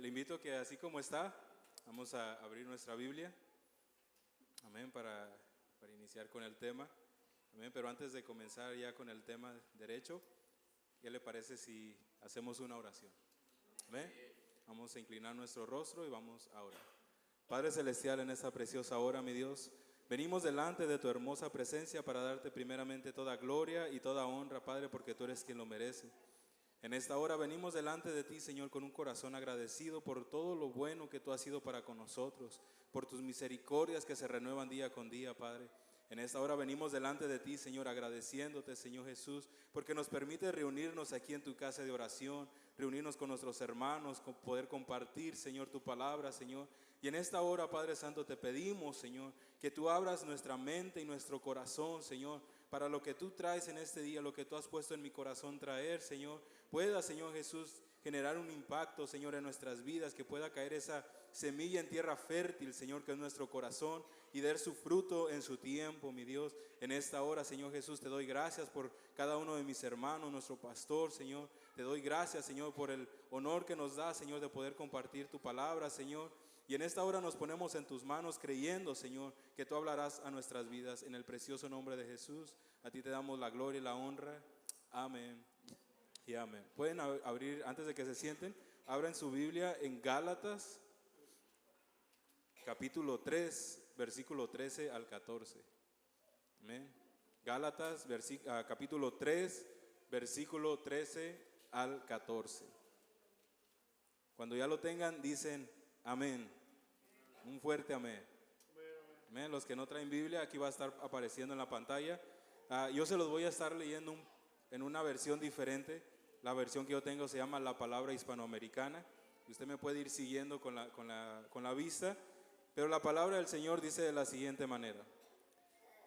le invito a que así como está, vamos a abrir nuestra Biblia, amén, para iniciar con el tema, amén, pero antes de comenzar ya con el tema derecho, ¿qué le parece si hacemos una oración? Amén. Vamos a inclinar nuestro rostro y vamos a orar. Padre Celestial, en esta preciosa hora, mi Dios, venimos delante de tu hermosa presencia para darte primeramente toda gloria y toda honra, Padre, porque tú eres quien lo merece. En esta hora venimos delante de ti, Señor, con un corazón agradecido por todo lo bueno que tú has sido para con nosotros, por tus misericordias que se renuevan día con día, Padre. En esta hora venimos delante de ti, Señor, agradeciéndote, Señor Jesús, porque nos permite reunirnos aquí en tu casa de oración, reunirnos con nuestros hermanos, poder compartir, Señor, tu palabra, Señor. Y en esta hora, Padre Santo, te pedimos, Señor, que tú abras nuestra mente y nuestro corazón, Señor, para lo que tú traes en este día, lo que tú has puesto en mi corazón traer, Señor, pueda, Señor Jesús, generar un impacto, Señor, en nuestras vidas, que pueda caer esa semilla en tierra fértil, Señor, que es nuestro corazón, y dar su fruto en su tiempo, mi Dios. En esta hora, Señor Jesús, te doy gracias por cada uno de mis hermanos, nuestro pastor, Señor. Te doy gracias, Señor, por el honor que nos da, Señor, de poder compartir tu palabra, Señor. Y en esta hora nos ponemos en tus manos creyendo, Señor, que tú hablarás a nuestras vidas. En el precioso nombre de Jesús, a ti te damos la gloria y la honra. Amén y amén. Pueden abrir, antes de que se sienten, abran su Biblia en Gálatas, capítulo 3, versículo 13 al 14. Amén. Gálatas, capítulo 3, versículo 13 al 14. Cuando ya lo tengan, dicen amén. Un fuerte amén. Amén. Los que no traen Biblia, aquí va a estar apareciendo en la pantalla. Yo se los voy a estar leyendo en una versión diferente. La versión que yo tengo se llama La Palabra Hispanoamericana. Usted me puede ir siguiendo con la vista. Pero la palabra del Señor dice de la siguiente manera: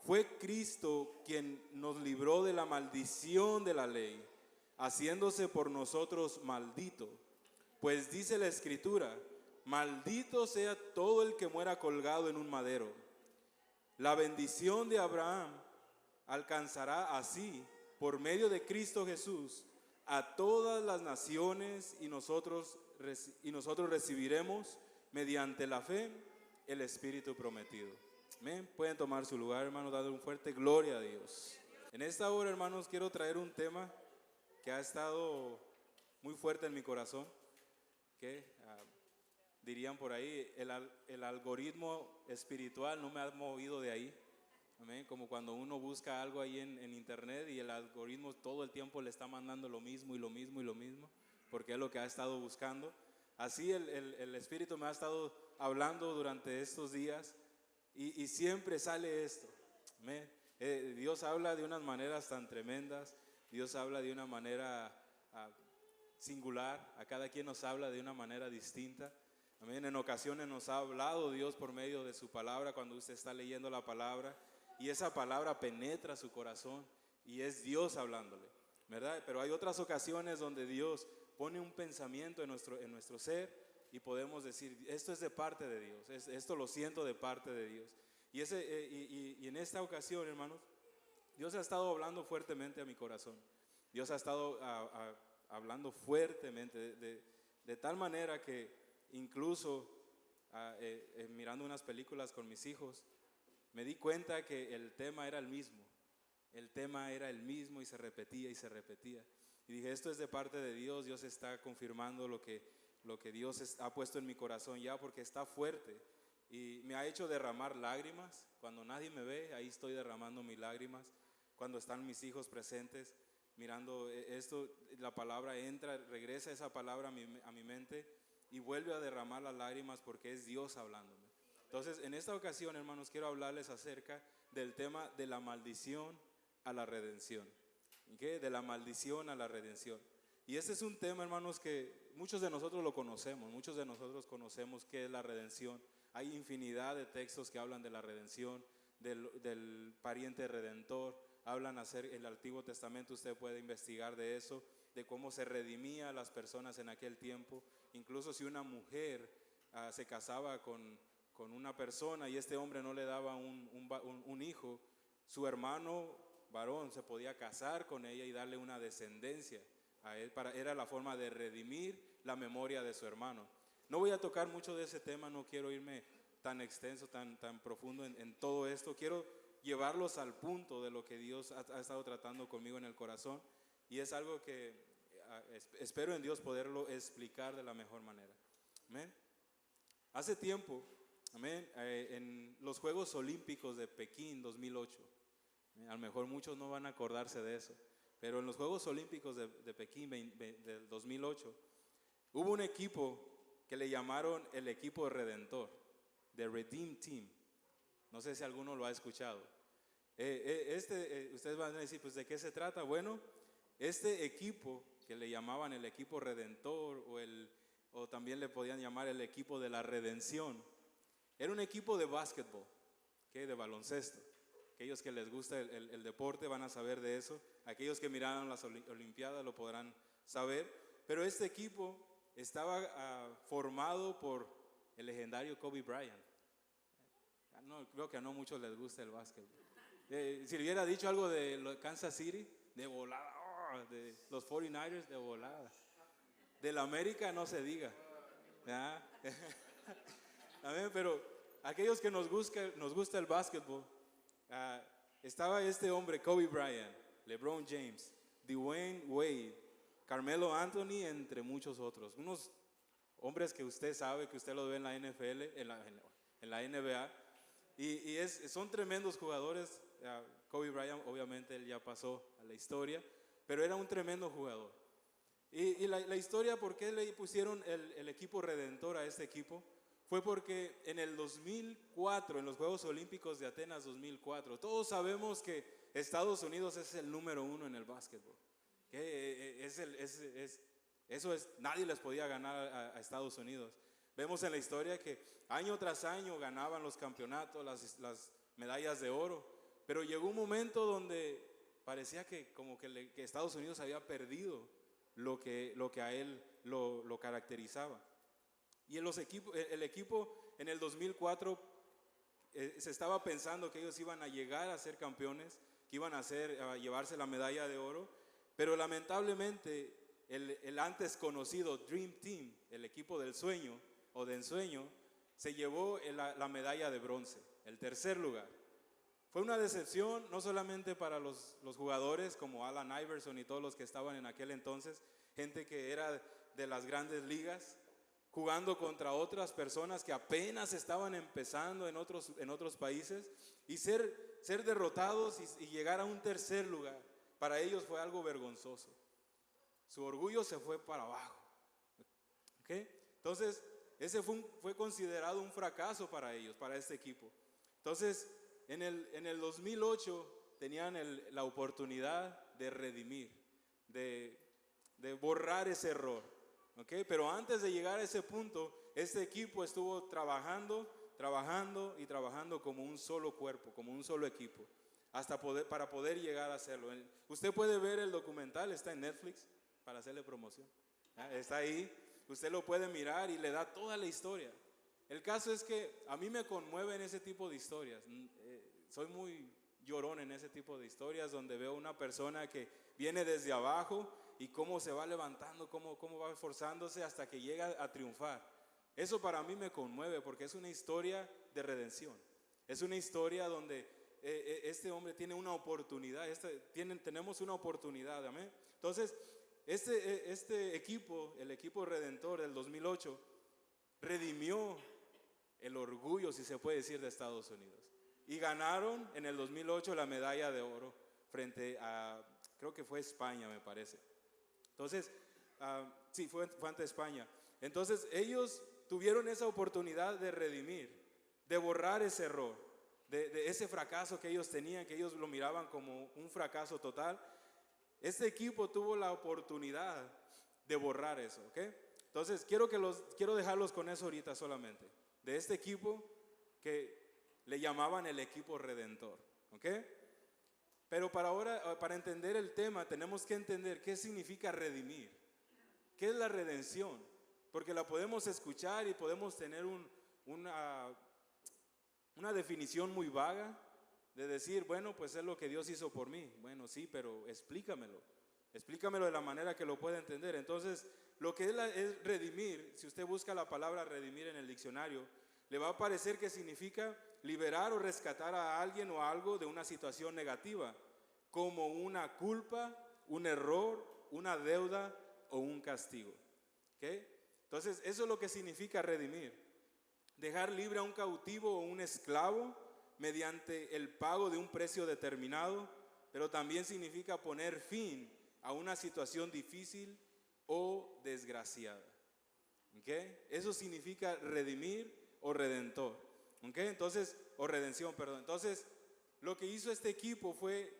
fue Cristo quien nos libró de la maldición de la ley, haciéndose por nosotros maldito. Pues dice la Escritura: maldito sea todo el que muera colgado en un madero. La bendición de Abraham alcanzará así, por medio de Cristo Jesús, a todas las naciones, y nosotros recibiremos mediante la fe el Espíritu prometido. Amén. Pueden tomar su lugar, hermanos, darle un fuerte gloria a Dios. En esta hora, hermanos, quiero traer un tema que ha estado muy fuerte en mi corazón, que dirían por ahí, el algoritmo espiritual no me ha movido de ahí. Amén. Como cuando uno busca algo ahí en internet y el algoritmo todo el tiempo le está mandando lo mismo y lo mismo y lo mismo, porque es lo que ha estado buscando. Así el Espíritu me ha estado hablando durante estos días y siempre sale esto. Amén. Dios habla de unas maneras tan tremendas, Dios habla de una manera singular, a cada quien nos habla de una manera distinta. Amén. En ocasiones nos ha hablado Dios por medio de su palabra cuando usted está leyendo la palabra y esa palabra penetra su corazón y es Dios hablándole, ¿verdad? Pero hay otras ocasiones donde Dios pone un pensamiento en nuestro ser y podemos decir, esto es de parte de Dios, esto lo siento de parte de Dios. Y en esta ocasión, hermanos, Dios ha estado hablando fuertemente a mi corazón. Dios ha estado hablando fuertemente, de tal manera que incluso mirando unas películas con mis hijos, me di cuenta que el tema era el mismo. El tema era el mismo y se repetía y se repetía. Y dije, esto es de parte de Dios. Dios está confirmando lo que Dios ha puesto en mi corazón ya, porque está fuerte. Y me ha hecho derramar lágrimas. Cuando nadie me ve, ahí estoy derramando mis lágrimas. Cuando están mis hijos presentes, mirando esto, la palabra entra, regresa esa palabra a mi mente y vuelve a derramar las lágrimas porque es Dios hablándome. Entonces, en esta ocasión, hermanos, quiero hablarles acerca del tema de la maldición a la redención. ¿Okay? De la maldición a la redención. Y este es un tema, hermanos, que muchos de nosotros lo conocemos, muchos de nosotros conocemos qué es la redención. Hay infinidad de textos que hablan de la redención, del pariente redentor, hablan acerca el Antiguo Testamento, usted puede investigar de eso, de cómo se redimía a las personas en aquel tiempo. Incluso si una mujer se casaba con una persona y este hombre no le daba un hijo, su hermano varón se podía casar con ella y darle una descendencia a él. Era la forma de redimir la memoria de su hermano. No voy a tocar mucho de ese tema, no quiero irme tan extenso, tan profundo en todo esto. Quiero llevarlos al punto de lo que Dios ha estado tratando conmigo en el corazón, y es algo que espero en Dios poderlo explicar de la mejor manera. Amén. Hace tiempo, amén, en los Juegos Olímpicos de Pekín 2008, a lo mejor muchos no van a acordarse de eso, pero en los Juegos Olímpicos de Pekín del 2008 hubo un equipo que le llamaron el equipo redentor, The Redeemed Team. No sé si alguno lo ha escuchado. Ustedes van a decir, pues, ¿de qué se trata? Bueno, este equipo que le llamaban el equipo redentor, o también le podían llamar el equipo de la redención, era un equipo de básquetbol, de baloncesto. Aquellos que les gusta el deporte van a saber de eso. Aquellos que miraron las Olimpiadas lo podrán saber. Pero este equipo estaba formado por el legendario Kobe Bryant. No, creo que a no muchos les gusta el básquetbol. Si le hubiera dicho algo de Kansas City, de volada, de los 49ers, de volada. Del América no se diga. Amén, pero aquellos que nos gusta el básquetbol, estaba este hombre, Kobe Bryant, LeBron James, Dwayne Wade, Carmelo Anthony, entre muchos otros. Unos hombres que usted sabe, que usted los ve en la NFL, en la NBA, y son tremendos jugadores. Kobe Bryant, obviamente, él ya pasó a la historia, pero era un tremendo jugador. Y la historia, ¿por qué le pusieron el equipo redentor a este equipo? Fue porque en el 2004, en los Juegos Olímpicos de Atenas 2004, todos sabemos que Estados Unidos es el número 1 en el básquetbol. Nadie les podía ganar a Estados Unidos. Vemos en la historia que año tras año ganaban los campeonatos, las medallas de oro, pero llegó un momento donde parecía que como que Estados Unidos había perdido lo que a él lo caracterizaba. Y el equipo en el 2004 se estaba pensando que ellos iban a llegar a ser campeones, que iban a llevarse la medalla de oro, pero lamentablemente el antes conocido Dream Team, el equipo del sueño o de ensueño, se llevó la medalla de bronce, el tercer lugar. Fue una decepción no solamente para los jugadores como Allen Iverson y todos los que estaban en aquel entonces, gente que era de las grandes ligas, jugando contra otras personas que apenas estaban empezando en otros países, y ser derrotados y llegar a un tercer lugar, para ellos fue algo vergonzoso. Su orgullo se fue para abajo. ¿Okay? Entonces, ese fue considerado un fracaso para ellos, para este equipo. Entonces, en el 2008 tenían la oportunidad de redimir, de borrar ese error. ¿Okay? Pero antes de llegar a ese punto, este equipo estuvo trabajando y trabajando como un solo cuerpo, como un solo equipo, para poder llegar a hacerlo. Usted puede ver el documental, está en Netflix, para hacerle promoción. Está ahí, usted lo puede mirar y le da toda la historia. El caso es que a mí me conmueven ese tipo de historias. Soy muy llorón en ese tipo de historias, donde veo una persona que viene desde abajo y cómo se va levantando, cómo va esforzándose hasta que llega a triunfar. Eso para mí me conmueve, porque es una historia de redención. Es una historia donde este hombre tiene una oportunidad, tenemos una oportunidad, amén. Entonces, este equipo, el equipo redentor del 2008, redimió el orgullo, si se puede decir, de Estados Unidos. Y ganaron en el 2008 la medalla de oro frente a, creo que fue España, me parece. Entonces, sí, fue ante España. Entonces, ellos tuvieron esa oportunidad de redimir, de borrar ese error, de ese fracaso que ellos tenían, que ellos lo miraban como un fracaso total. Este equipo tuvo la oportunidad de borrar eso, ¿ok? Entonces, quiero dejarlos con eso ahorita solamente, de este equipo que le llamaban el equipo redentor, ¿ok? Pero para entender el tema, tenemos que entender qué significa redimir. ¿Qué es la redención? Porque la podemos escuchar y podemos tener una definición muy vaga de decir, bueno, pues es lo que Dios hizo por mí. Bueno, sí, pero explícamelo de la manera que lo pueda entender. Entonces, lo que es redimir, si usted busca la palabra redimir en el diccionario, le va a parecer que significa liberar o rescatar a alguien o algo de una situación negativa, como una culpa, un error, una deuda o un castigo. ¿Okay? Entonces, eso es lo que significa redimir. Dejar libre a un cautivo o un esclavo mediante el pago de un precio determinado, pero también significa poner fin a una situación difícil o desgraciada. ¿Okay? Eso significa redimir o redentor. ¿Okay? Entonces, o redención, perdón. Entonces, lo que hizo este equipo fue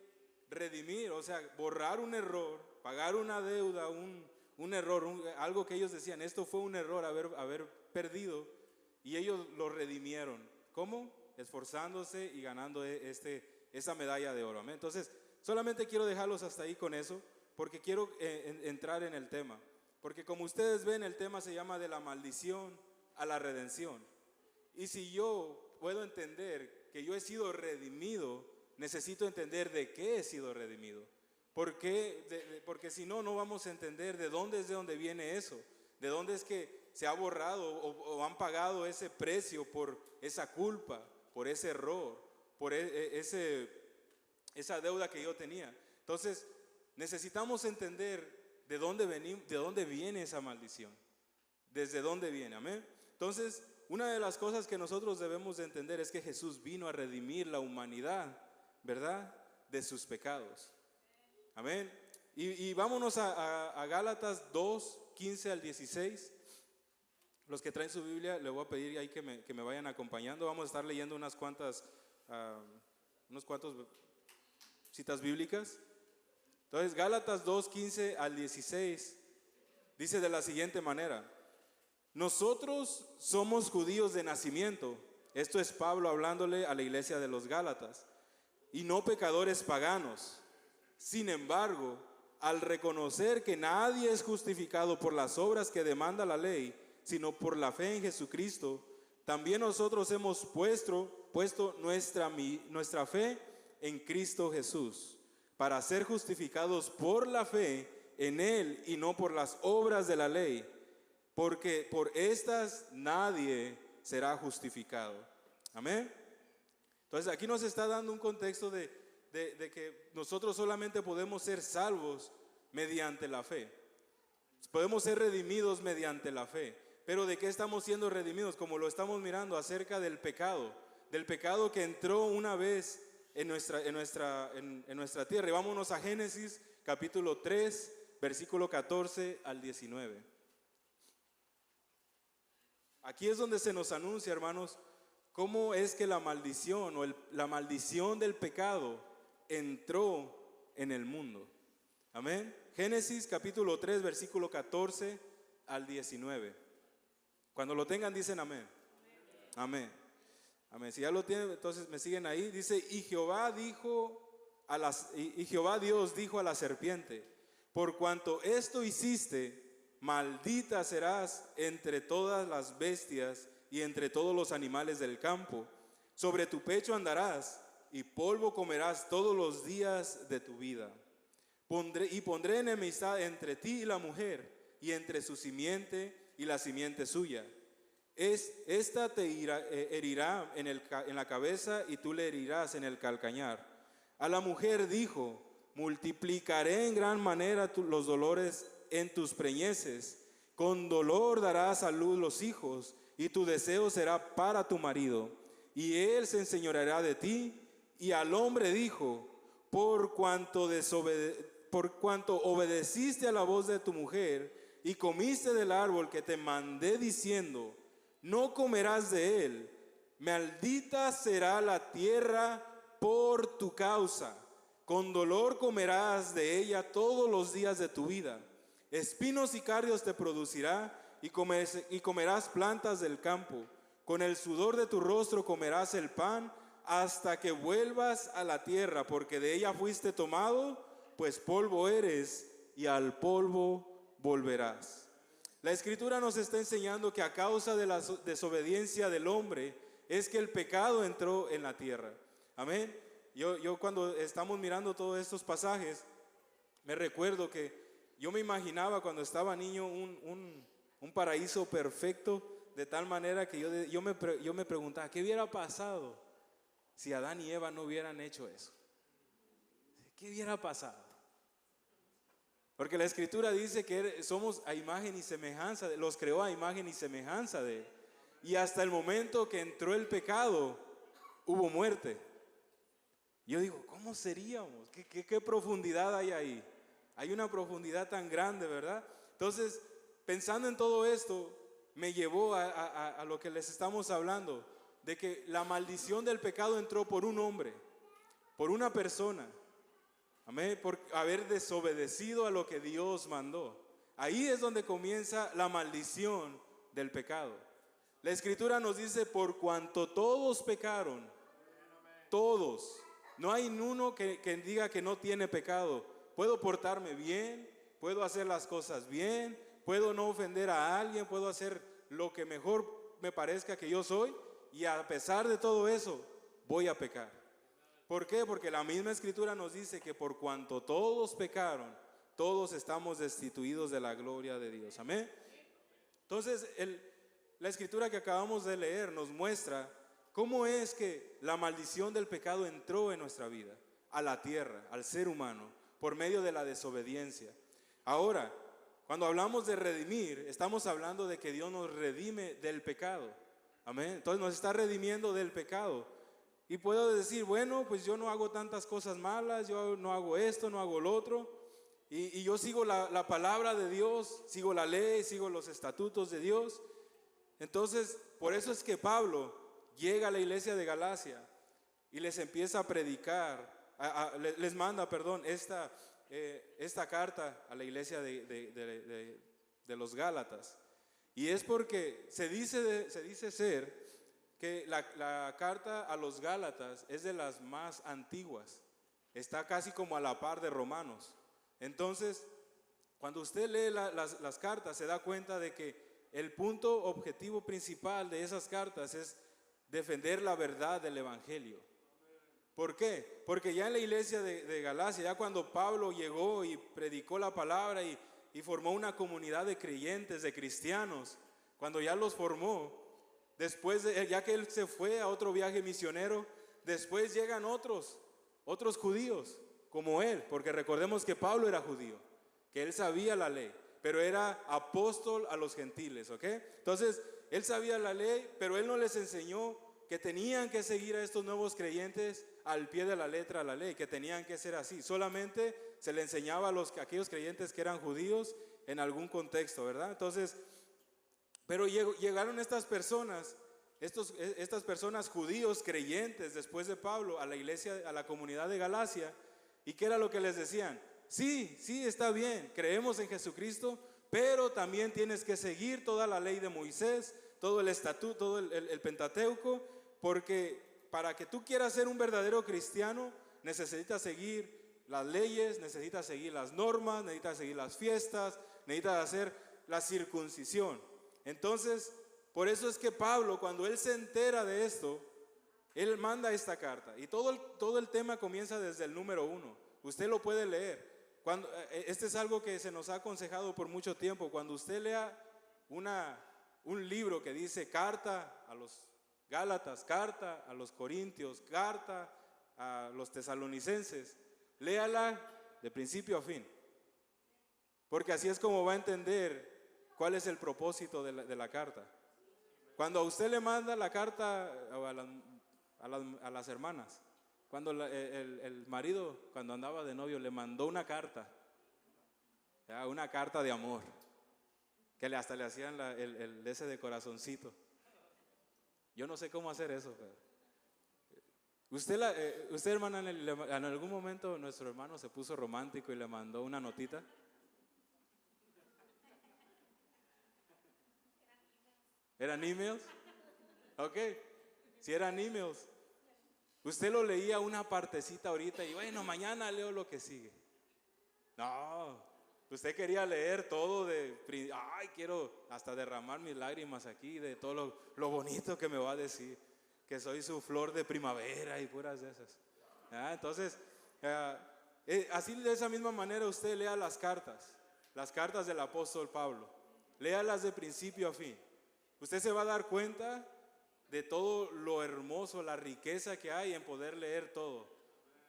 redimir, o sea, borrar un error, pagar una deuda, un error, algo que ellos decían, esto fue un error haber perdido, y ellos lo redimieron. ¿Cómo? Esforzándose y ganando esa medalla de oro. ¿Amén? Entonces, solamente quiero dejarlos hasta ahí con eso, porque quiero entrar en el tema. Porque como ustedes ven, el tema se llama de la maldición a la redención. Y si yo puedo entender que yo he sido redimido, necesito entender de qué he sido redimido. Porque si no, no vamos a entender de dónde viene eso. De dónde es que se ha borrado o han pagado ese precio por esa culpa, por ese error, por esa deuda que yo tenía. Entonces, necesitamos entender de dónde viene esa maldición. Desde dónde viene, amén. Entonces, una de las cosas que nosotros debemos de entender es que Jesús vino a redimir la humanidad, ¿verdad?, de sus pecados. Amén. Y vámonos a Gálatas 2, 15 al 16. Los que traen su Biblia, le voy a pedir ahí que me vayan acompañando. Vamos a estar leyendo unos cuantos citas bíblicas. Entonces, Gálatas 2, 15 al 16 dice de la siguiente manera: nosotros somos judíos de nacimiento. Esto es Pablo hablándole a la iglesia de los Gálatas, y no pecadores paganos. Sin embargo, al reconocer que nadie es justificado por las obras que demanda la ley, sino por la fe en Jesucristo, también nosotros hemos puesto nuestra fe en Cristo Jesús, para ser justificados por la fe en Él y no por las obras de la ley, porque por estas nadie será justificado. Amén. Entonces aquí nos está dando un contexto de que nosotros solamente podemos ser salvos mediante la fe. Podemos ser redimidos mediante la fe. Pero ¿de qué estamos siendo redimidos? Como lo estamos mirando acerca del pecado que entró una vez en nuestra tierra. Y vámonos a Génesis capítulo 3, versículo 14 al 19. Aquí es donde se nos anuncia, hermanos, cómo es que la maldición la maldición del pecado entró en el mundo. Amén. Génesis capítulo 3, versículo 14 al 19. Cuando lo tengan, dicen amén. Amén. Amén. Si ya lo tienen, entonces me siguen ahí. Dice, y Jehová Dios dijo a la serpiente: por cuanto esto hiciste, maldita serás entre todas las bestias y entre todos los animales del campo. Sobre tu pecho andarás y polvo comerás todos los días de tu vida. Pondré enemistad entre ti y la mujer, y entre su simiente y la simiente suya. Esta te herirá en la cabeza y tú le herirás en el calcañar. A la mujer dijo: multiplicaré en gran manera los dolores en tus preñeces. Con dolor darás a luz los hijos, y tu deseo será para tu marido, y él se enseñoreará de ti. Y al hombre dijo: por cuanto obedeciste a la voz de tu mujer y comiste del árbol que te mandé diciendo: no comerás de él, maldita será la tierra por tu causa. Con dolor comerás de ella todos los días de tu vida. Espinos y carrios te producirá, y comerás plantas del campo. Con el sudor de tu rostro comerás el pan hasta que vuelvas a la tierra, porque de ella fuiste tomado, pues polvo eres y al polvo volverás. La Escritura nos está enseñando que a causa de la desobediencia del hombre es que el pecado entró en la tierra. Amén. Yo cuando estamos mirando todos estos pasajes, me recuerdo que yo me imaginaba cuando estaba niño un paraíso perfecto, de tal manera que yo me preguntaba, ¿qué hubiera pasado si Adán y Eva no hubieran hecho eso? ¿Qué hubiera pasado? Porque la Escritura dice que somos a imagen y semejanza, los creó a imagen y semejanza de Él. Y hasta el momento que entró el pecado, hubo muerte. Yo digo, ¿cómo seríamos? ¿Qué profundidad hay ahí? Hay una profundidad tan grande, ¿verdad? Entonces, pensando en todo esto, me llevó a lo que les estamos hablando, de que la maldición del pecado entró por un hombre, por una persona. Amén, por haber desobedecido a lo que Dios mandó. Ahí es donde comienza la maldición del pecado. La Escritura nos dice, por cuanto todos pecaron, todos, no hay uno que diga que no tiene pecado. Puedo portarme bien, puedo hacer las cosas bien, puedo no ofender a alguien, puedo hacer lo que mejor me parezca que yo soy, y a pesar de todo eso, voy a pecar. ¿Por qué? Porque la misma Escritura nos dice que por cuanto todos pecaron, todos estamos destituidos de la gloria de Dios. Amén. Entonces, la Escritura que acabamos de leer nos muestra cómo es que la maldición del pecado entró en nuestra vida, a la tierra, al ser humano, por medio de la desobediencia. Ahora, cuando hablamos de redimir, estamos hablando de que Dios nos redime del pecado. Amén. Entonces nos está redimiendo del pecado. Y puedo decir, bueno, pues yo no hago tantas cosas malas, yo no hago esto, no hago lo otro. Y yo sigo la palabra de Dios, sigo la ley, sigo los estatutos de Dios. Entonces, por eso es que Pablo llega a la iglesia de Galacia y les empieza a predicar, les manda, esta carta a la iglesia de los Gálatas. Y es porque se dice ser que la carta a los Gálatas es de las más antiguas, está casi como a la par de Romanos. Entonces, cuando usted lee las cartas, se da cuenta de que el punto objetivo principal de esas cartas es defender la verdad del Evangelio. ¿Por qué? Porque ya en la iglesia de Galacia, ya cuando Pablo llegó y predicó la palabra y formó una comunidad de creyentes, de cristianos, cuando ya los formó, después ya que él se fue a otro viaje misionero, después llegan otros judíos como él, porque recordemos que Pablo era judío, que él sabía la ley, pero era apóstol a los gentiles, ¿ok? Entonces, él sabía la ley, pero él no les enseñó que tenían que seguir a estos nuevos creyentes al pie de la letra la ley, que tenían que ser así. Solamente se le enseñaba a aquellos creyentes que eran judíos en algún contexto, ¿verdad? Entonces, pero llegaron estas personas judíos creyentes después de Pablo a la iglesia, a la comunidad de Galacia. ¿Y qué era lo que les decían? Sí, está bien, creemos en Jesucristo, pero también tienes que seguir toda la ley de Moisés, todo el estatuto, todo el Pentateuco, porque para que tú quieras ser un verdadero cristiano, necesitas seguir las leyes, necesitas seguir las normas, necesitas seguir las fiestas, necesitas hacer la circuncisión. Entonces, por eso es que Pablo, cuando él se entera de esto, él manda esta carta. Y todo el tema comienza desde el número 1. Usted lo puede leer. Este es algo que se nos ha aconsejado por mucho tiempo. Cuando usted lea un libro que dice carta a los Gálatas, carta a los Corintios, carta a los Tesalonicenses, léala de principio a fin. Porque así es como va a entender cuál es el propósito de la carta. Cuando a usted le manda la carta a las hermanas, cuando el marido, cuando andaba de novio, le mandó una carta de amor, que hasta le hacían el ese de corazoncito. Yo no sé cómo hacer eso, pero usted hermana, en algún momento nuestro hermano se puso romántico y le mandó una notita. ¿Eran emails? Ok, si eran emails, usted lo leía una partecita ahorita y bueno, mañana leo lo que sigue. No, usted quería leer todo quiero hasta derramar mis lágrimas aquí de todo lo bonito que me va a decir, que soy su flor de primavera y puras de esas. Entonces, así de esa misma manera usted lea las cartas. las cartas del apóstol Pablo. Léalas de principio a fin. Usted se va a dar cuenta de todo lo hermoso, la riqueza que hay en poder leer todo.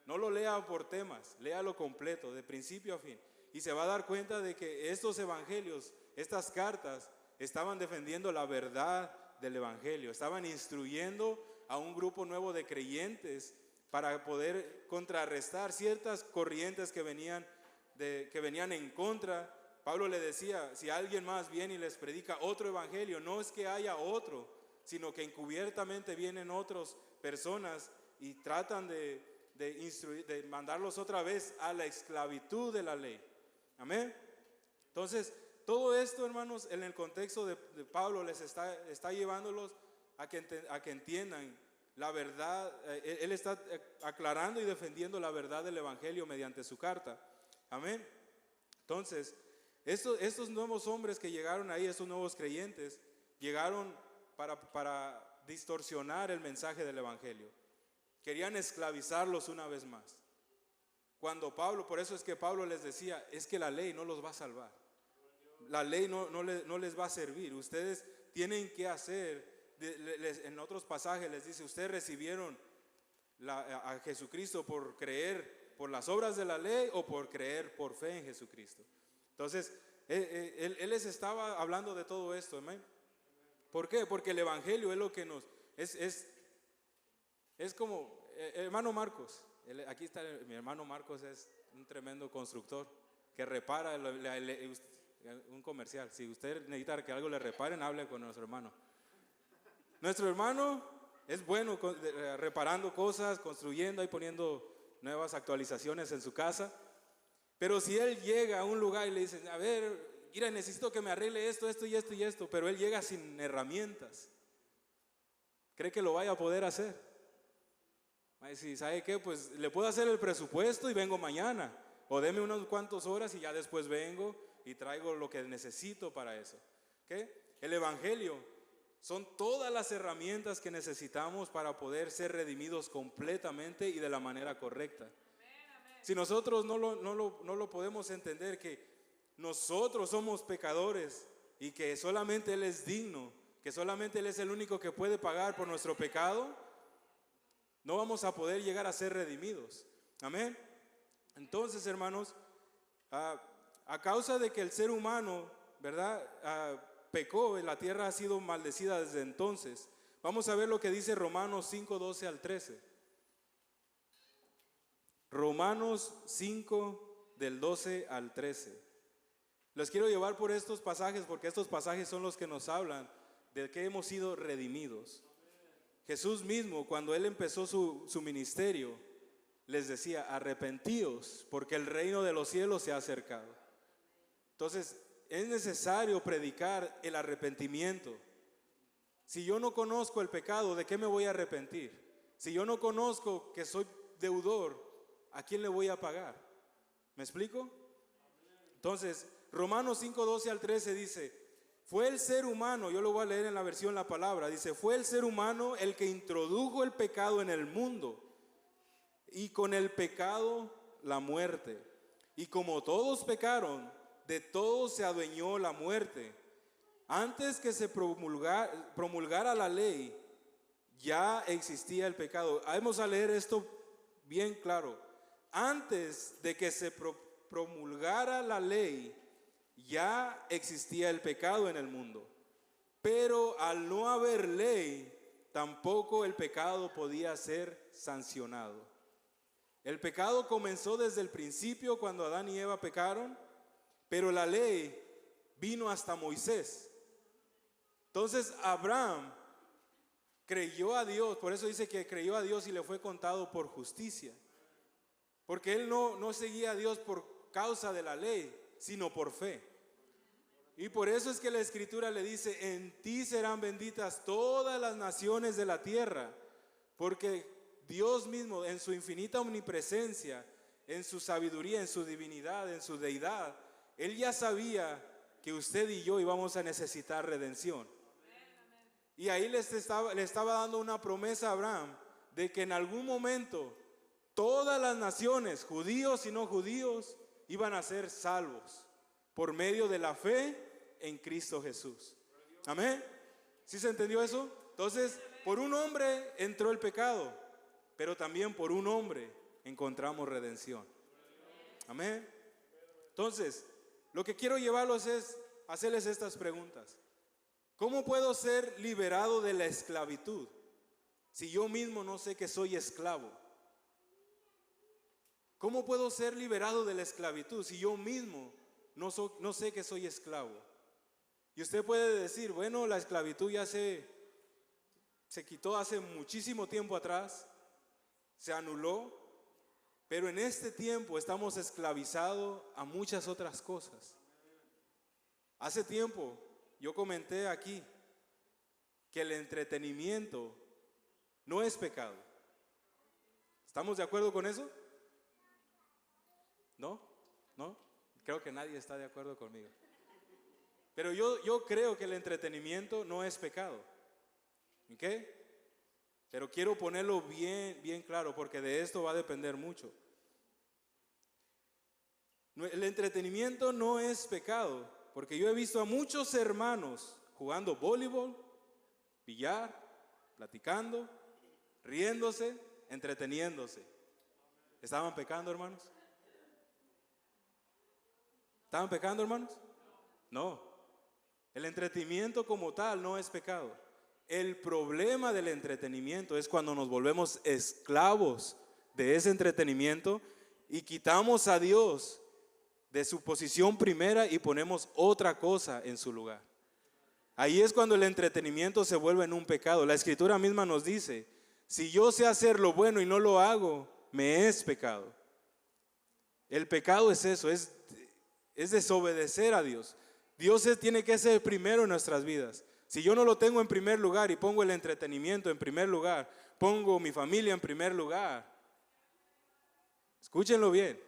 No lo lea por temas, léalo completo, de principio a fin. Y se va a dar cuenta de que estos evangelios, estas cartas, estaban defendiendo la verdad del evangelio. Estaban instruyendo a un grupo nuevo de creyentes para poder contrarrestar ciertas corrientes que venían en contra. Pablo le decía, si alguien más viene y les predica otro evangelio, no es que haya otro, sino que encubiertamente vienen otras personas y tratan de mandarlos otra vez a la esclavitud de la ley. Amén. Entonces, todo esto, hermanos, en el contexto de Pablo les está llevándolos a que entiendan la verdad. Él está aclarando y defendiendo la verdad del evangelio mediante su carta. Amén. Entonces, estos nuevos hombres que llegaron ahí, estos nuevos creyentes, llegaron para distorsionar el mensaje del evangelio. Querían esclavizarlos una vez más. Por eso es que Pablo les decía, es que la ley no los va a salvar. La ley no les va a servir. Ustedes tienen que hacer, en otros pasajes les dice, ustedes recibieron a Jesucristo por creer por las obras de la ley o por creer por fe en Jesucristo. Entonces, él les estaba hablando de todo esto, amén. ¿Por qué? Porque el evangelio es lo que nos es como hermano Marcos. Aquí está mi hermano Marcos, es un tremendo constructor que repara un comercial. Si usted necesita que algo le reparen, hable con nuestro hermano. Nuestro hermano es bueno reparando cosas, construyendo y poniendo nuevas actualizaciones en su casa. Pero si él llega a un lugar y le dice, a ver, mira, necesito que me arregle esto y esto, pero él llega sin herramientas, ¿cree que lo vaya a poder hacer? Si sabe qué, pues le puedo hacer el presupuesto y vengo mañana, o deme unas cuantas horas y ya después vengo y traigo lo que necesito para eso. ¿Qué? El evangelio son todas las herramientas que necesitamos para poder ser redimidos completamente y de la manera correcta. Si nosotros no lo podemos entender, que nosotros somos pecadores y que solamente Él es digno, que solamente Él es el único que puede pagar por nuestro pecado, no vamos a poder llegar a ser redimidos. Amén. Entonces, hermanos, a causa de que el ser humano, ¿verdad?, pecó, la tierra ha sido maldecida desde entonces. Vamos a ver lo que dice Romanos 5, 12 al 13. Romanos 5, del 12 al 13. Les quiero llevar por estos pasajes porque estos pasajes son los que nos hablan de que hemos sido redimidos. Jesús mismo, cuando Él empezó su ministerio, les decía, arrepentíos porque el reino de los cielos se ha acercado. Entonces, es necesario predicar el arrepentimiento. Si yo no conozco el pecado, ¿de qué me voy a arrepentir? Si yo no conozco que soy deudor, ¿a quién le voy a pagar? ¿Me explico? Entonces, Romanos 5, 12 al 13 dice, fue el ser humano, yo lo voy a leer en la versión La Palabra, dice, fue el ser humano el que introdujo el pecado en el mundo, y con el pecado la muerte. Y como todos pecaron, de todos se adueñó la muerte. Antes que se promulgara la ley, ya existía el pecado. Vamos a leer esto bien claro. Antes de que se promulgara la ley, ya existía el pecado en el mundo. Pero al no haber ley, tampoco el pecado podía ser sancionado. El pecado comenzó desde el principio cuando Adán y Eva pecaron, pero la ley vino hasta Moisés. Entonces Abraham creyó a Dios, por eso dice que creyó a Dios y le fue contado por justicia. Porque él no seguía a Dios por causa de la ley, sino por fe. Y por eso es que la Escritura le dice, en ti serán benditas todas las naciones de la tierra. Porque Dios mismo, en su infinita omnipresencia, en su sabiduría, en su divinidad, en su deidad, Él ya sabía que usted y yo íbamos a necesitar redención. Y ahí le estaba dando una promesa a Abraham de que en algún momento todas las naciones, judíos y no judíos, iban a ser salvos. por medio de la fe en Cristo Jesús. Amén. ¿Sí se entendió eso? Entonces, por un hombre entró el pecado, pero también por un hombre encontramos redención. Amén. Entonces, lo que quiero llevarlos es hacerles estas preguntas. ¿Cómo puedo ser liberado de la esclavitud si yo mismo no sé que soy esclavo? ¿Cómo puedo ser liberado de la esclavitud si yo mismo no sé que soy esclavo? Y usted puede decir, bueno, la esclavitud ya se quitó hace muchísimo tiempo atrás, se anuló, pero en este tiempo estamos esclavizados a muchas otras cosas. Hace tiempo yo comenté aquí que el entretenimiento no es pecado. ¿Estamos de acuerdo con eso? ¿No? ¿No? Creo que nadie está de acuerdo conmigo. Pero yo creo que el entretenimiento no es pecado. ¿Ok? Pero quiero ponerlo bien claro, porque de esto va a depender mucho. El entretenimiento no es pecado, porque yo he visto a muchos hermanos jugando voleibol, billar, platicando, riéndose, entreteniéndose. ¿Estaban pecando, hermanos? ¿Estaban pecando, hermanos? No. El entretenimiento como tal no es pecado. El problema del entretenimiento es cuando nos volvemos esclavos de ese entretenimiento y quitamos a Dios de su posición primera y ponemos otra cosa en su lugar. Ahí es cuando el entretenimiento se vuelve en un pecado. La Escritura misma nos dice, si yo sé hacer lo bueno y no lo hago, me es pecado. El pecado es eso, es desobedecer a Dios. Dios tiene que ser primero en nuestras vidas. Si yo no lo tengo en primer lugar y pongo el entretenimiento en primer lugar, pongo mi familia en primer lugar, escúchenlo bien,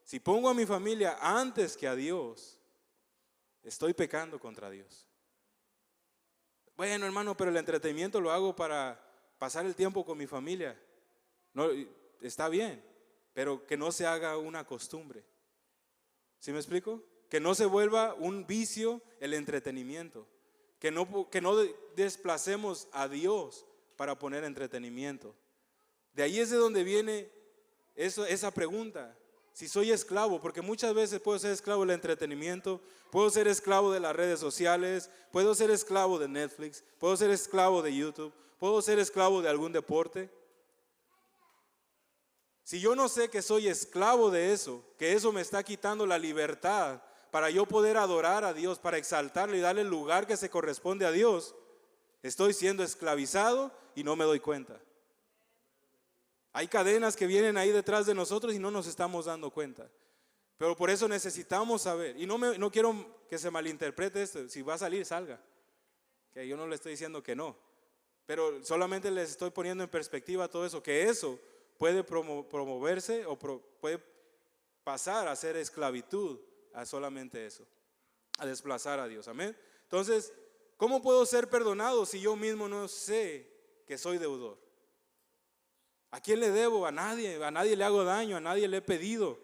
si pongo a mi familia antes que a Dios, estoy pecando contra Dios. Bueno, hermano, pero el entretenimiento lo hago para pasar el tiempo con mi familia. No, está bien, pero que no se haga una costumbre. ¿Sí me explico? Que no se vuelva un vicio el entretenimiento. Que no desplacemos a Dios para poner entretenimiento. De ahí es de donde viene esa pregunta. Si soy esclavo, porque muchas veces puedo ser esclavo del entretenimiento, puedo ser esclavo de las redes sociales, puedo ser esclavo de Netflix, puedo ser esclavo de YouTube, puedo ser esclavo de algún deporte. Si yo no sé que soy esclavo de eso, que eso me está quitando la libertad para yo poder adorar a Dios, para exaltarle y darle el lugar que se corresponde a Dios, estoy siendo esclavizado y no me doy cuenta. Hay cadenas que vienen ahí detrás de nosotros y no nos estamos dando cuenta. Pero por eso necesitamos saber. Y no quiero que se malinterprete esto. Si va a salir, salga. Que yo no le estoy diciendo que no. Pero solamente les estoy poniendo en perspectiva todo eso. Que eso puede promoverse o puede pasar a ser esclavitud a solamente eso. A desplazar a Dios. Amén. Entonces, ¿cómo puedo ser perdonado si yo mismo no sé que soy deudor? ¿A quién le debo? A nadie le hago daño, a nadie le he pedido.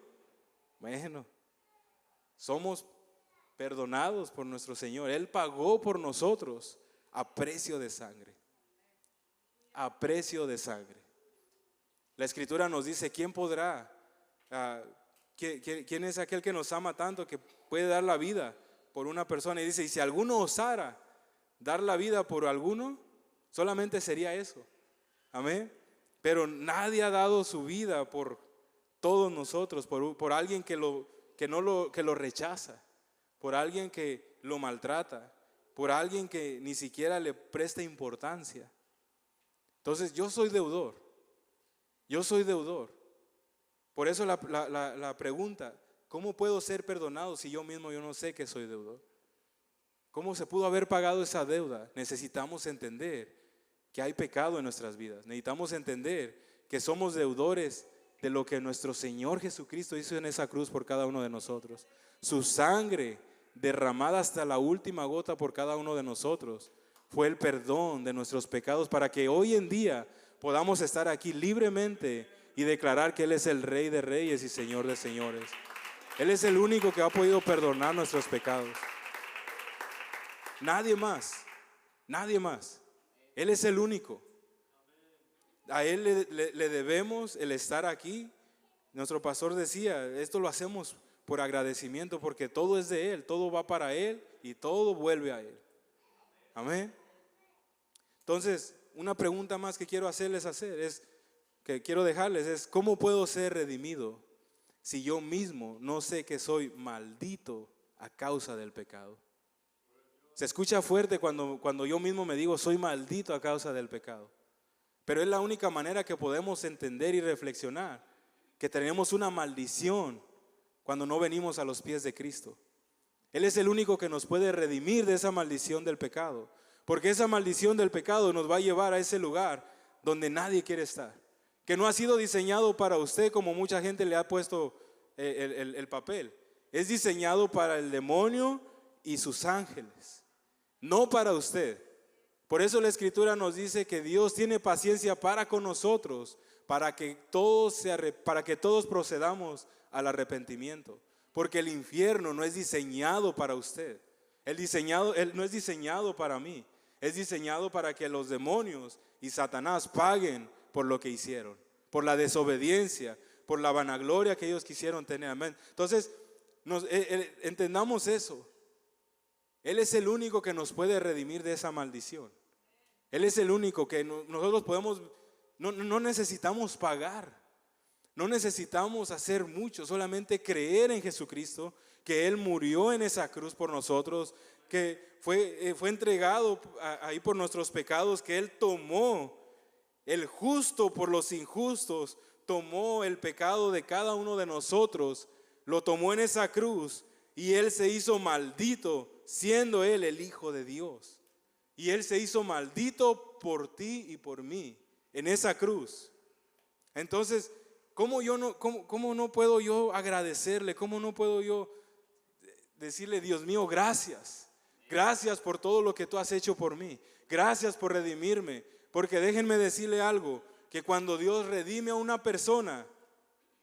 Bueno, somos perdonados por nuestro Señor. Él pagó por nosotros a precio de sangre. A precio de sangre. La Escritura nos dice, ¿quién podrá? ¿Quién es aquel que nos ama tanto que puede dar la vida por una persona? Y dice, y si alguno osara dar la vida por alguno, solamente sería eso. Amén. Pero nadie ha dado su vida por todos nosotros, por alguien que lo rechaza, por alguien que lo maltrata, por alguien que ni siquiera le presta importancia. Entonces yo soy deudor. Por eso la pregunta, ¿cómo puedo ser perdonado si yo no sé que soy deudor? ¿Cómo se pudo haber pagado esa deuda? Necesitamos entender que hay pecado en nuestras vidas. Necesitamos entender que somos deudores de lo que nuestro Señor Jesucristo hizo en esa cruz por cada uno de nosotros. Su sangre derramada hasta la última gota por cada uno de nosotros fue el perdón de nuestros pecados para que hoy en día podamos estar aquí libremente y declarar que Él es el Rey de Reyes y Señor de Señores. Él es el único que ha podido perdonar nuestros pecados. Nadie más, nadie más. Él es el único. A Él le debemos el estar aquí. Nuestro pastor decía, esto lo hacemos por agradecimiento, porque todo es de Él, todo va para Él y todo vuelve a Él. Amén. Entonces, una pregunta más que quiero dejarles es, ¿cómo puedo ser redimido si yo mismo no sé que soy maldito a causa del pecado? Se escucha fuerte cuando yo mismo me digo, soy maldito a causa del pecado. Pero es la única manera que podemos entender y reflexionar que tenemos una maldición cuando no venimos a los pies de Cristo. Él es el único que nos puede redimir de esa maldición del pecado, porque esa maldición del pecado nos va a llevar a ese lugar donde nadie quiere estar, que no ha sido diseñado para usted como mucha gente le ha puesto el papel. Es diseñado para el demonio y sus ángeles, no para usted. Por eso la Escritura nos dice que Dios tiene paciencia para con nosotros, para que todos procedamos al arrepentimiento, porque el infierno no es diseñado para usted. Él no es diseñado para mí, es diseñado para que los demonios y Satanás paguen por lo que hicieron, por la desobediencia, por la vanagloria que ellos quisieron tener. Amén. Entonces, entendamos eso. Él es el único que nos puede redimir de esa maldición. Él es el único que nosotros podemos, no necesitamos pagar. No necesitamos hacer mucho, solamente creer en Jesucristo, que Él murió en esa cruz por nosotros, que fue entregado ahí por nuestros pecados, que Él tomó el justo por los injustos, tomó el pecado de cada uno de nosotros, lo tomó en esa cruz y Él se hizo maldito, siendo Él el Hijo de Dios. Y Él se hizo maldito por ti y por mí en esa cruz. Entonces, ¿cómo no puedo yo agradecerle? ¿Cómo no puedo yo decirle, Dios mío, gracias? Gracias por todo lo que tú has hecho por mí. Gracias por redimirme. Porque déjenme decirle algo, que cuando Dios redime a una persona,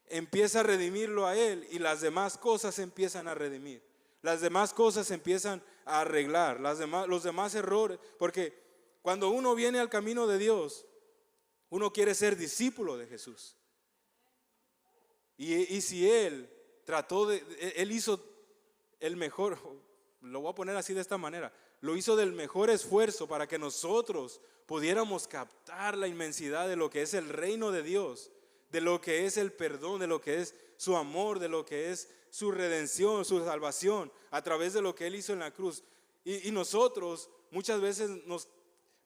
empieza a redimirlo a Él y las demás cosas empiezan a redimir. Las demás cosas empiezan a arreglar, los demás errores. Porque cuando uno viene al camino de Dios, uno quiere ser discípulo de Jesús. Y si Él Él hizo el mejor, lo voy a poner así de esta manera, lo hizo del mejor esfuerzo para que nosotros pudiéramos captar la inmensidad de lo que es el reino de Dios, de lo que es el perdón, de lo que es su amor, de lo que es su redención, su salvación, a través de lo que Él hizo en la cruz. Y nosotros muchas veces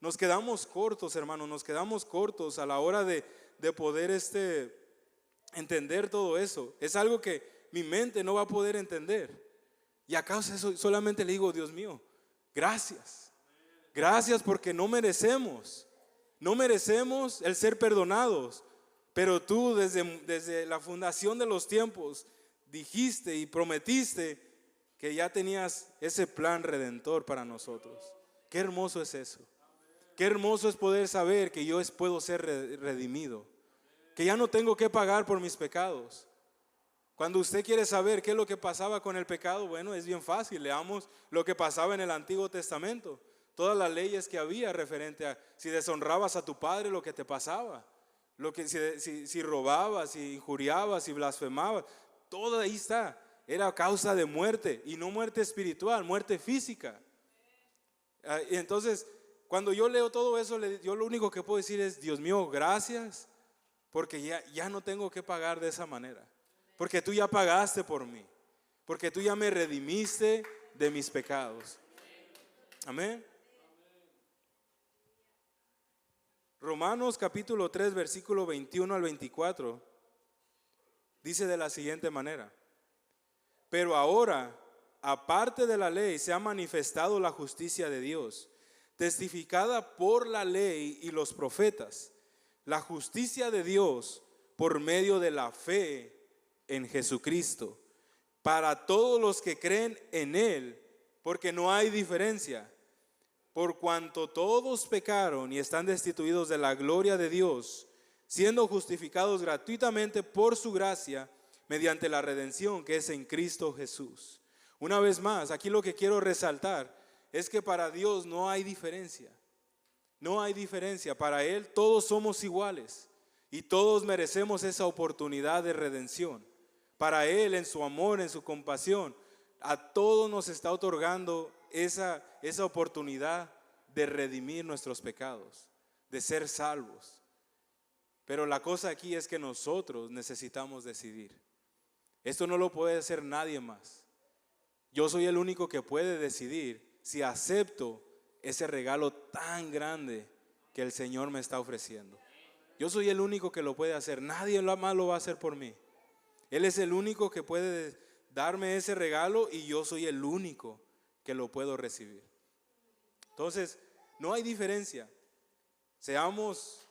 nos quedamos cortos, hermanos, nos quedamos cortos a la hora de poder entender todo eso. Es algo que mi mente no va a poder entender. Y a causa de eso solamente le digo, Dios mío, gracias. Gracias porque no merecemos el ser perdonados. Pero tú desde la fundación de los tiempos dijiste y prometiste que ya tenías ese plan redentor para nosotros. Qué hermoso es eso. Qué hermoso es poder saber que yo puedo ser redimido. Que ya no tengo que pagar por mis pecados. Cuando usted quiere saber qué es lo que pasaba con el pecado, bueno, es bien fácil. Leamos lo que pasaba en el Antiguo Testamento. Todas las leyes que había referente a si deshonrabas a tu padre, lo que te pasaba. Si robabas, si injuriabas, si blasfemabas, todo ahí está. Era causa de muerte, y no muerte espiritual, muerte física. Y entonces, cuando yo leo todo eso, yo lo único que puedo decir es, Dios mío, gracias, porque ya no tengo que pagar de esa manera. Porque tú ya pagaste por mí. Porque tú ya me redimiste de mis pecados. Amén. Romanos capítulo 3, versículo 21 al 24, dice de la siguiente manera: pero ahora, aparte de la ley, se ha manifestado la justicia de Dios, testificada por la ley y los profetas, la justicia de Dios por medio de la fe en Jesucristo, para todos los que creen en Él, porque no hay diferencia. Por cuanto todos pecaron y están destituidos de la gloria de Dios, siendo justificados gratuitamente por su gracia, mediante la redención que es en Cristo Jesús. Una vez más, aquí lo que quiero resaltar es que para Dios no hay diferencia. No hay diferencia. Para Él todos somos iguales y todos merecemos esa oportunidad de redención. Para Él, en su amor, en su compasión, a todos nos está otorgando esa oportunidad de redimir nuestros pecados, de ser salvos. Pero la cosa aquí es que nosotros necesitamos decidir. Esto no lo puede hacer nadie más. Yo soy el único que puede decidir si acepto ese regalo tan grande que el Señor me está ofreciendo. Yo soy el único que lo puede hacer. Nadie más lo va a hacer por mí. Él es el único que puede darme ese regalo y yo soy el único que lo puedo recibir. Entonces, no hay diferencia. Seamos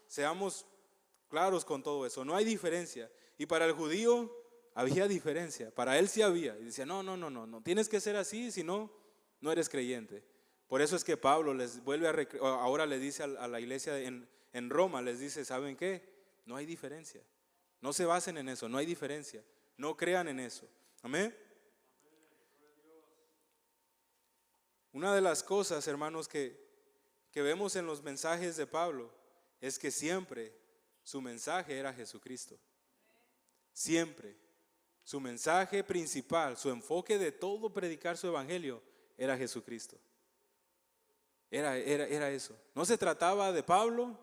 claros con todo eso. No hay diferencia. Y para el judío había diferencia. Para él sí había. Y decía, no. Tienes que ser así, si no, no eres creyente. Por eso es que Pablo les vuelve ahora le dice a la iglesia en Roma, les dice, ¿saben qué? No hay diferencia. No se basen en eso, no hay diferencia. No crean en eso. Amén. Una de las cosas, hermanos, que vemos en los mensajes de Pablo es que siempre su mensaje era Jesucristo. Siempre. Su mensaje principal, su enfoque de todo predicar su evangelio era Jesucristo. Era eso. No se trataba de Pablo,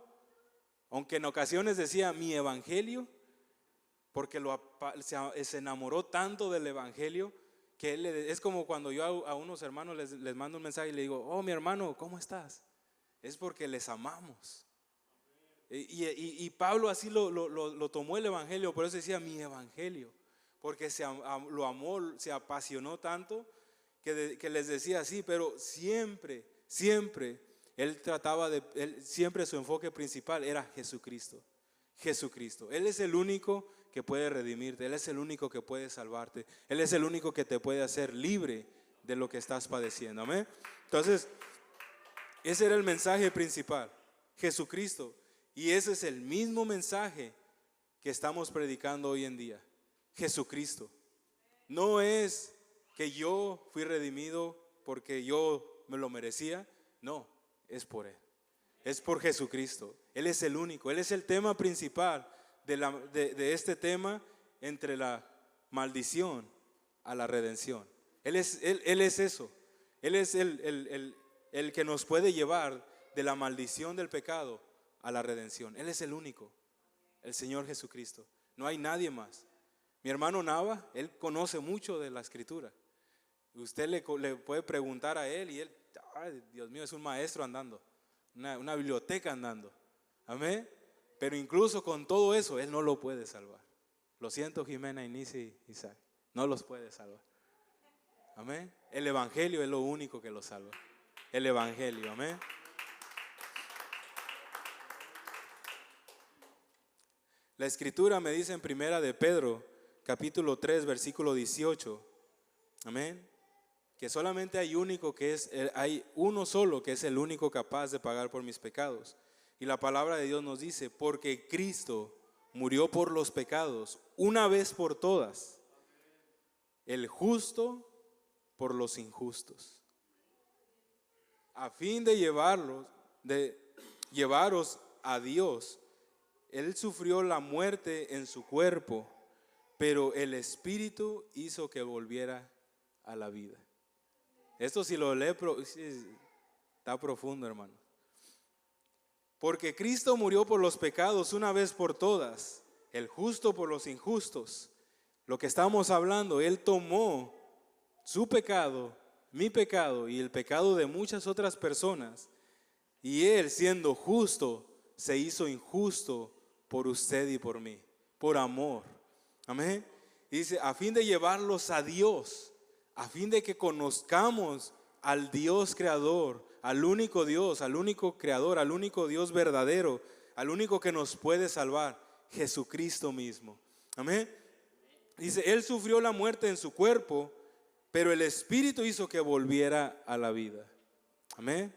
aunque en ocasiones decía mi evangelio, porque se enamoró tanto del evangelio que es como cuando yo a unos hermanos les mando un mensaje y le digo, oh mi hermano, ¿cómo estás? Es porque les amamos. Y Pablo así lo tomó el evangelio, por eso decía mi evangelio, porque lo amó, se apasionó tanto que les decía así, pero siempre él siempre su enfoque principal era Jesucristo. Jesucristo. Él es el único que puede redimirte, Él es el único que puede salvarte, Él es el único que te puede hacer libre de lo que estás padeciendo. Amén. Entonces, ese era el mensaje principal, Jesucristo. Y ese es el mismo mensaje que estamos predicando hoy en día, Jesucristo. No es que yo fui redimido porque yo me lo merecía, no, es por Él. Es por Jesucristo. Él es el único. Él es el tema principal de este tema entre la maldición a la redención. Él es eso. Él es el que nos puede llevar de la maldición del pecado a la redención. Él es el único. El Señor Jesucristo. No hay nadie más. Mi hermano Nava, él conoce mucho de la Escritura. Usted le puede preguntar a él y él, ay, Dios mío, es un maestro andando. Una biblioteca andando. Amén. Pero incluso con todo eso, Él no lo puede salvar. Lo siento, Jimena, Inisi y Isaac. No los puede salvar. Amén. El evangelio es lo único que los salva. El evangelio. Amén. La escritura me dice en primera de Pedro, capítulo 3, versículo 18. Amén. Que solamente hay uno solo que es el único capaz de pagar por mis pecados. Y la palabra de Dios nos dice, porque Cristo murió por los pecados una vez por todas, el justo por los injustos, a fin de llevaros a Dios. Él sufrió la muerte en su cuerpo, pero el Espíritu hizo que volviera a la vida. Esto si lo lee está profundo, hermano. Porque Cristo murió por los pecados una vez por todas, el justo por los injustos. Lo que estamos hablando, Él tomó su pecado, mi pecado y el pecado de muchas otras personas. Y Él, siendo justo, se hizo injusto por usted y por mí, por amor. Amén. Y dice, a fin de llevarlos a Dios, a fin de que conozcamos al Dios creador, al único Dios, al único creador, al único Dios verdadero, al único que nos puede salvar, Jesucristo mismo. Amén. Dice, Él sufrió la muerte en su cuerpo, pero el Espíritu hizo que volviera a la vida. Amén.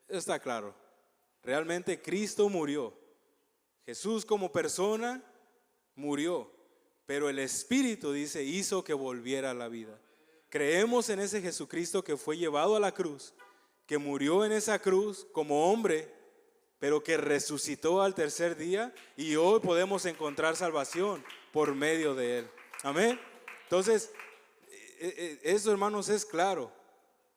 Está claro. Realmente Cristo murió. Jesús como persona murió, pero el Espíritu, dice, hizo que volviera a la vida. Creemos en ese Jesucristo que fue llevado a la cruz, que murió en esa cruz como hombre, pero que resucitó al tercer día, y hoy podemos encontrar salvación por medio de Él. Amén. Entonces, eso, hermanos, es claro.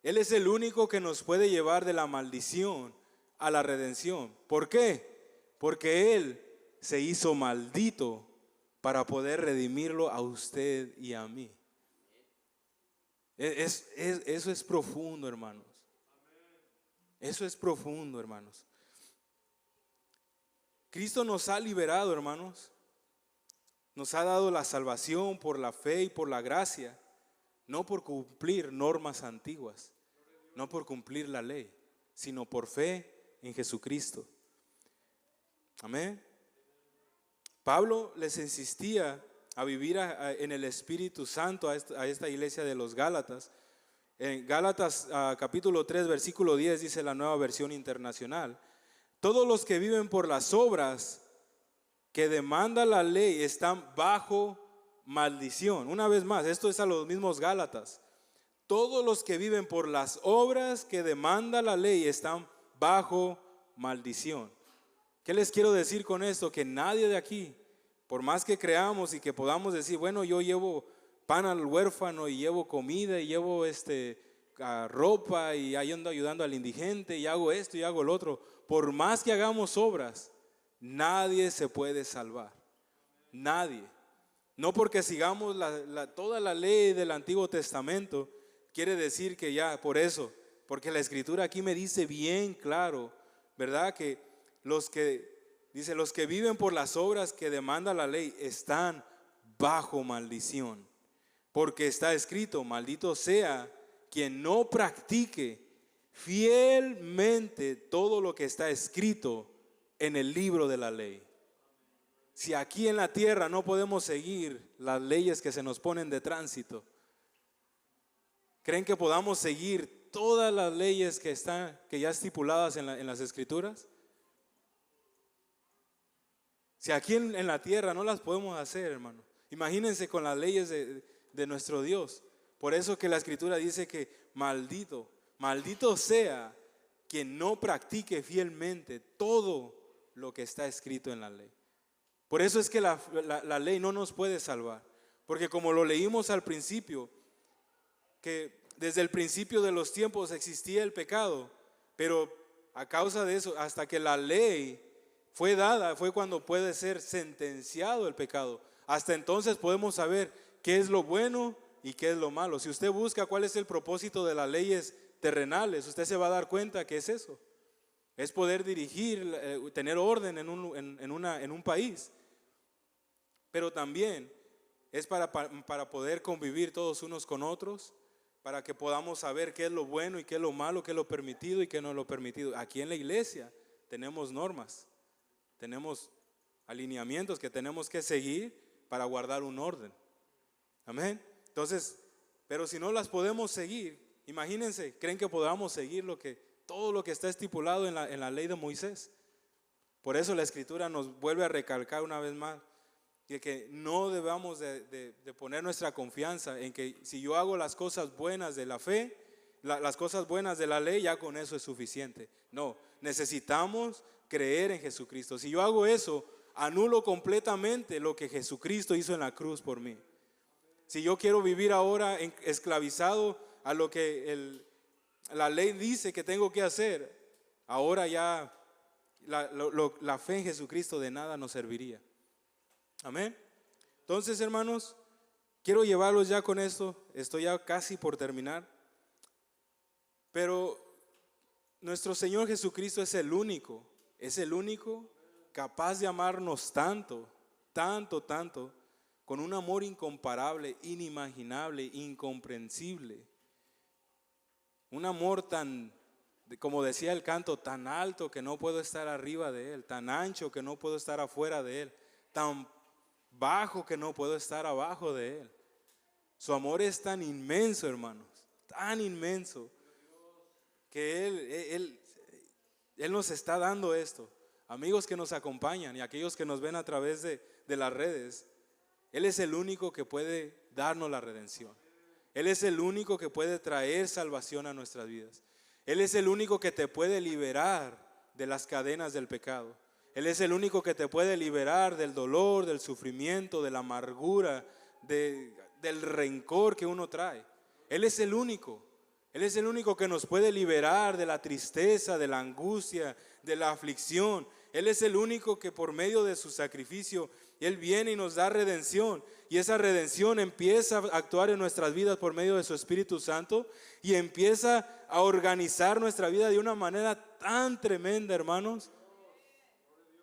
Él es el único que nos puede llevar de la maldición a la redención. ¿Por qué? Porque Él se hizo maldito para poder redimirlo a usted y a mí. Eso es profundo, hermanos. Eso es profundo, hermanos. Cristo nos ha liberado, hermanos. Nos ha dado la salvación por la fe y por la gracia, no por cumplir normas antiguas, no por cumplir la ley, sino por fe en Jesucristo. Amén. Pablo les insistía a vivir en el Espíritu Santo a esta iglesia de los Gálatas. En Gálatas capítulo 3 versículo 10 dice la Nueva Versión Internacional: todos los que viven por las obras que demanda la ley están bajo maldición. Una vez más, esto es a los mismos Gálatas. Todos los que viven por las obras que demanda la ley están bajo maldición. ¿Qué les quiero decir con esto? Que nadie de aquí, por más que creamos y que podamos decir, bueno, yo llevo pan al huérfano y llevo comida y llevo ropa y ahí ando ayudando al indigente y hago esto y hago lo otro, por más que hagamos obras, nadie se puede salvar. Nadie. No porque sigamos toda la ley del Antiguo Testamento quiere decir que ya por eso, porque la Escritura aquí me dice bien claro, ¿verdad? Que los que viven por las obras que demanda la ley están bajo maldición, porque está escrito: maldito sea quien no practique fielmente todo lo que está escrito en el libro de la ley. Si aquí en la tierra no podemos seguir las leyes que se nos ponen de tránsito, ¿creen que podamos seguir todas las leyes que ya estipuladas en las Escrituras? Si aquí en la tierra no las podemos hacer, hermano, imagínense con las leyes de nuestro Dios. Por eso que la Escritura dice que maldito sea quien no practique fielmente todo lo que está escrito en la ley. Por eso es que la ley no nos puede salvar, porque como lo leímos al principio, que desde el principio de los tiempos existía el pecado, pero a causa de eso, hasta que la ley fue dada, fue cuando puede ser sentenciado el pecado. Hasta entonces podemos saber qué es lo bueno y qué es lo malo. Si usted busca cuál es el propósito de las leyes terrenales, usted se va a dar cuenta que es eso. Es poder dirigir, tener orden en un país. Pero también es para poder convivir todos unos con otros, para que podamos saber qué es lo bueno y qué es lo malo, qué es lo permitido y qué no es lo permitido. Aquí en la iglesia tenemos normas, tenemos alineamientos que tenemos que seguir para guardar un orden. Amén. Entonces, pero si no las podemos seguir, imagínense, ¿creen que podamos seguir todo lo que está estipulado en la ley de Moisés? Por eso la Escritura nos vuelve a recalcar una vez más que no debamos de poner nuestra confianza en que si yo hago las cosas buenas de la fe, las cosas buenas de la ley, ya con eso es suficiente. No, necesitamos creer en Jesucristo. Si yo hago eso, anulo completamente lo que Jesucristo hizo en la cruz por mí. Si yo quiero vivir ahora esclavizado a lo que la ley dice que tengo que hacer, ahora ya la fe en Jesucristo de nada nos serviría. Amén. Entonces, hermanos, quiero llevarlos ya con esto. Estoy ya casi por terminar. Pero nuestro Señor Jesucristo es el único capaz de amarnos tanto, con un amor incomparable, inimaginable, incomprensible. Un amor tan, como decía el canto, tan alto que no puedo estar arriba de Él, tan ancho que no puedo estar afuera de Él, tan bajo que no puedo estar abajo de Él. Su amor es tan inmenso, hermanos, tan inmenso, que Él nos está dando esto. Amigos que nos acompañan y aquellos que nos ven a través de las redes, Él es el único que puede darnos la redención. Él es el único que puede traer salvación a nuestras vidas. Él es el único que te puede liberar de las cadenas del pecado. Él es el único que te puede liberar del dolor, del sufrimiento, de la amargura, del rencor que uno trae. Él es el único. Él es el único que nos puede liberar de la tristeza, de la angustia, de la aflicción. Él es el único que por medio de su sacrificio, Él viene y nos da redención. Y esa redención empieza a actuar en nuestras vidas por medio de su Espíritu Santo y empieza a organizar nuestra vida de una manera tan tremenda, hermanos.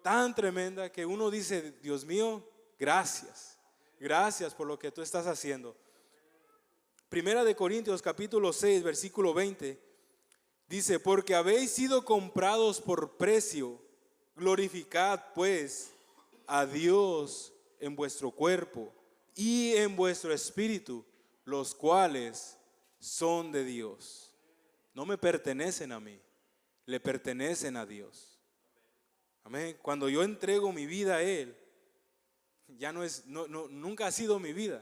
Tan tremenda que uno dice, Dios mío, gracias. Gracias por lo que tú estás haciendo. Primera de Corintios capítulo 6, versículo 20, dice, porque habéis sido comprados por precio, glorificad pues a Dios en vuestro cuerpo y en vuestro espíritu, los cuales son de Dios. No me pertenecen a mí, le pertenecen a Dios. Amén. Cuando yo entrego mi vida a Él, ya nunca ha sido mi vida.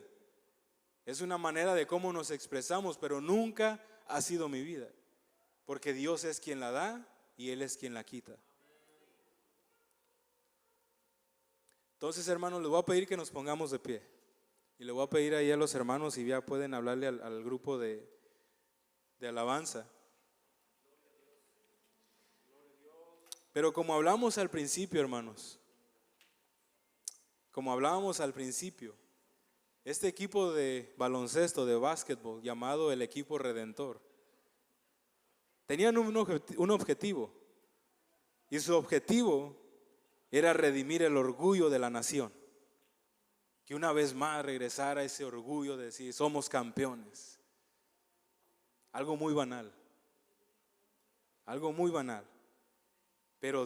Es una manera de cómo nos expresamos, pero nunca ha sido mi vida. Porque Dios es quien la da y Él es quien la quita. Entonces, hermanos, les voy a pedir que nos pongamos de pie. Y le voy a pedir ahí a los hermanos si ya pueden hablarle al grupo de alabanza. Pero como hablamos al principio, hermanos, como hablábamos al principio, este equipo de baloncesto, de básquetbol, llamado el equipo Redentor, tenían un objetivo. Y su objetivo era redimir el orgullo de la nación. Que una vez más regresara ese orgullo de decir, somos campeones. Algo muy banal. Algo muy banal. Pero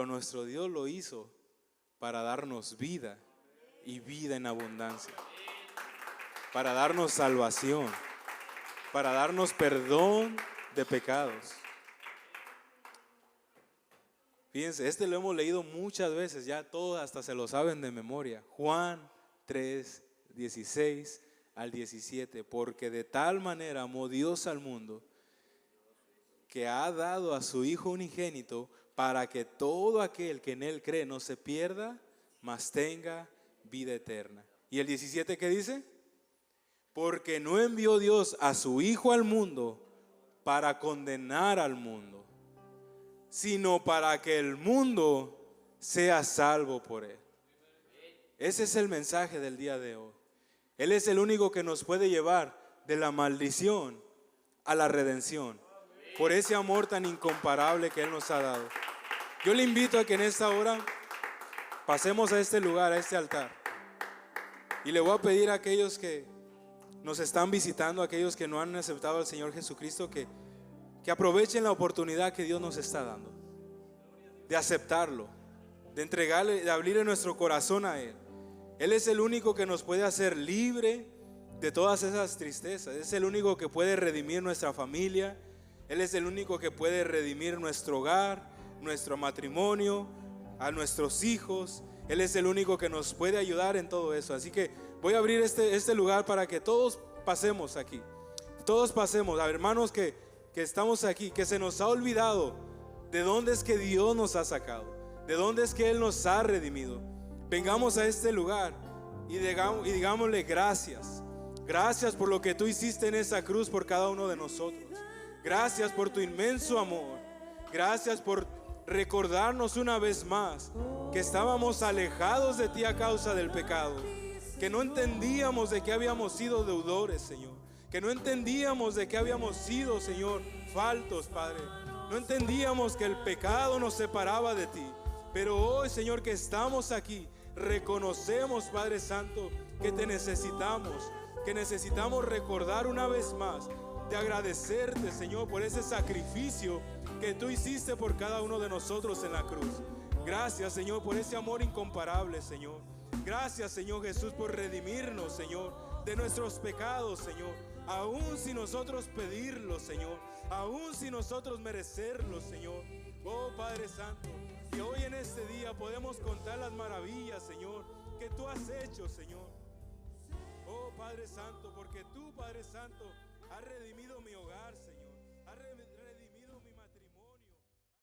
nuestro Dios lo hizo para darnos vida y vida en abundancia. Para darnos salvación. Para darnos perdón de pecados. Fíjense, este lo hemos leído muchas veces, ya todos hasta se lo saben de memoria. Juan 3, 16 al 17. Porque de tal manera amó Dios al mundo, que ha dado a su Hijo unigénito, para que todo aquel que en Él cree no se pierda, mas tenga vida eterna. ¿Y el 17 qué dice? Porque no envió Dios a su Hijo al mundo para condenar al mundo, sino para que el mundo sea salvo por Él. Ese es el mensaje del día de hoy. Él es el único que nos puede llevar de la maldición a la redención, por ese amor tan incomparable que Él nos ha dado. Yo le invito a que en esta hora pasemos a este lugar, a este altar, y le voy a pedir a aquellos que nos están visitando, a aquellos que no han aceptado al Señor Jesucristo, que aprovechen la oportunidad que Dios nos está dando de aceptarlo, de entregarle, de abrirle nuestro corazón a Él. Él es el único que nos puede hacer libre de todas esas tristezas. Es el único que puede redimir nuestra familia. Él es el único que puede redimir nuestro hogar, nuestro matrimonio, a nuestros hijos. Él es el único que nos puede ayudar en todo eso. Así que voy a abrir este lugar para que todos pasemos aquí. Todos pasemos, a hermanos que estamos aquí, que se nos ha olvidado de dónde es que Dios nos ha sacado, de dónde es que Él nos ha redimido. Vengamos a este lugar y digámosle gracias. Gracias por lo que tú hiciste en esa cruz por cada uno de nosotros. Gracias por tu inmenso amor. Gracias por recordarnos una vez más que estábamos alejados de ti a causa del pecado, que no entendíamos de que habíamos sido deudores, Señor, que no entendíamos de que habíamos sido, Señor, faltos, Padre. No entendíamos que el pecado nos separaba de ti. Pero hoy, Señor, que estamos aquí, reconocemos, Padre Santo, que te necesitamos, que necesitamos recordar una vez más de agradecerte, Señor, por ese sacrificio que tú hiciste por cada uno de nosotros en la cruz. Gracias, Señor, por ese amor incomparable, Señor. Gracias, Señor Jesús, por redimirnos, Señor, de nuestros pecados, Señor, aún sin nosotros pedirlo, Señor, aún sin nosotros merecerlo, Señor. Oh Padre Santo, y hoy en este día podemos contar las maravillas, Señor, que tú has hecho, Señor. Oh Padre Santo, porque tú, Padre Santo, has redimido mi hogar, Señor.